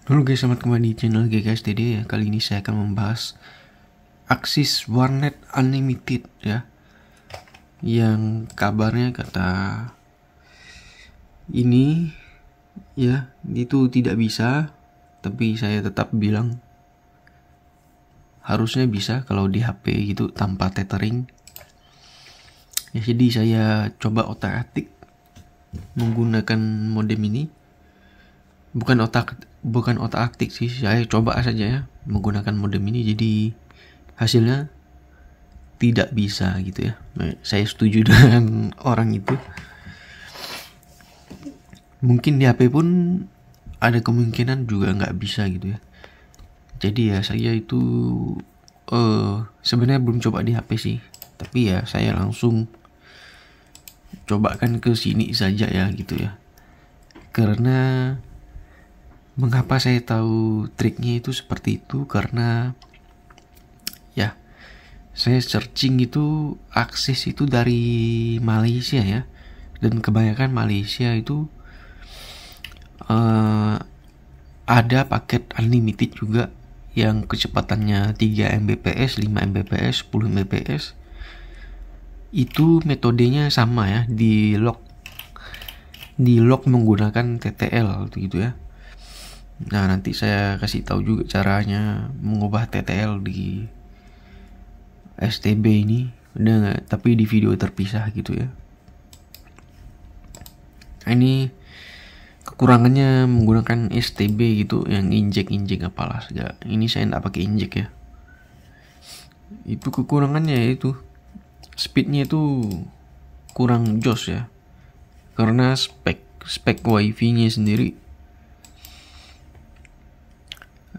Halo guys, selamat kembali di channel GKSTD ya. Kali ini saya akan membahas Axis Warnet Unlimited ya. Yang kabarnya kata ini ya, itu tidak bisa. Tapi saya tetap bilang harusnya bisa kalau di HP gitu tanpa tethering. Ya, jadi saya coba otak-atik menggunakan modem ini. Bukan otak-atik sih, saya coba saja ya menggunakan modem ini, jadi hasilnya tidak bisa gitu ya. Saya setuju dengan orang itu. Mungkin di HP pun ada kemungkinan juga nggak bisa gitu ya. Jadi ya saya itu sebenarnya belum coba di HP sih, tapi ya saya langsung cobakan ke sini saja ya gitu ya. Karena mengapa saya tahu triknya itu seperti itu, karena ya saya searching itu Axis itu dari Malaysia ya, dan kebanyakan Malaysia itu ada paket unlimited juga yang kecepatannya 3 Mbps, 5 Mbps, 10 Mbps. Itu metodenya sama ya, di lock menggunakan TTL gitu ya. Nah, nanti saya kasih tahu juga caranya mengubah TTL di STB ini, tapi di video terpisah gitu ya. Nah, ini kekurangannya menggunakan STB gitu, yang injek apalah segala. Ini saya nggak pakai injek ya. Itu kekurangannya, yaitu speednya itu kurang jos ya, karena spek wifi-nya sendiri.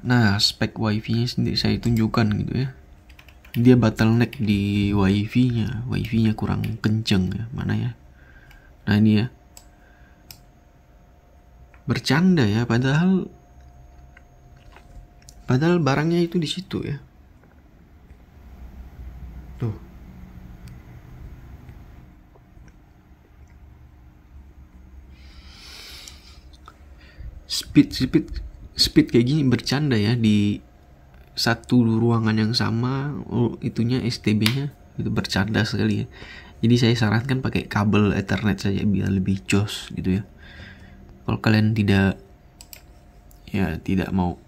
Nah, spek wifi-nya sendiri saya tunjukkan gitu ya. Dia bottleneck di wifi-nya kurang kenceng ya, mana ya. Nah, ini ya. Bercanda ya, padahal barangnya itu di situ ya. Tuh. Speed kayak gini bercanda ya, di satu ruangan yang sama itunya STB-nya itu bercanda sekali ya. Jadi saya sarankan pakai kabel Ethernet saja biar lebih jos gitu ya. Kalau kalian tidak mau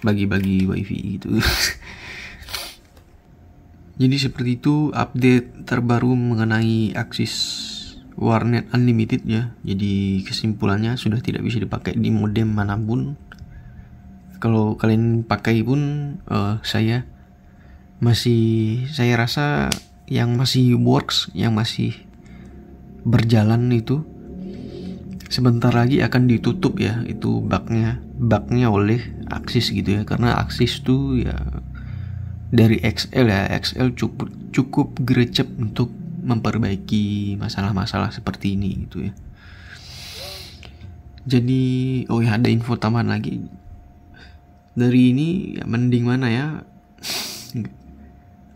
bagi-bagi wifi gitu. Jadi seperti itu update terbaru mengenai Axis Warnet Unlimited ya. Jadi kesimpulannya sudah tidak bisa dipakai di modem manapun. Kalau kalian pakai pun saya rasa yang masih works, yang masih berjalan itu sebentar lagi akan ditutup ya, itu bugnya oleh Axis gitu ya. Karena Axis tuh ya dari XL cukup gercep untuk memperbaiki masalah-masalah seperti ini gitu ya. Jadi ada info tambahan lagi dari ini ya, mending mana ya,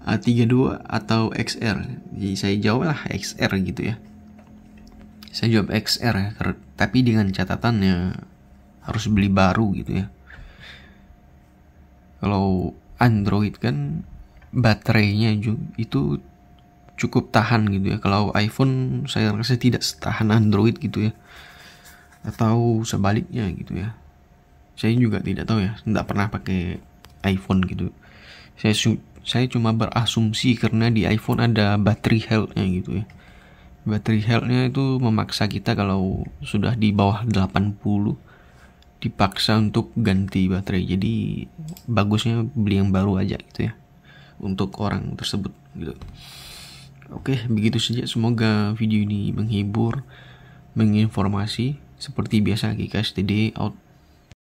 A32 atau XR. Jadi saya jawab lah XR gitu ya. Saya jawab XR ya, tapi dengan catatannya harus beli baru gitu ya. Kalau Android kan baterainya itu cukup tahan gitu ya. Kalau iPhone saya rasa tidak setahan Android gitu ya, atau sebaliknya gitu ya. Saya juga tidak tahu ya, tidak pernah pakai iPhone gitu. Saya cuma berasumsi karena di iPhone ada battery health-nya gitu ya. Battery health-nya itu memaksa kita kalau sudah di bawah 80 dipaksa untuk ganti baterai. Jadi bagusnya beli yang baru aja gitu ya untuk orang tersebut gitu. Oke, begitu saja. Semoga video ini menghibur, menginformasi. Seperti biasa, GKSTD out.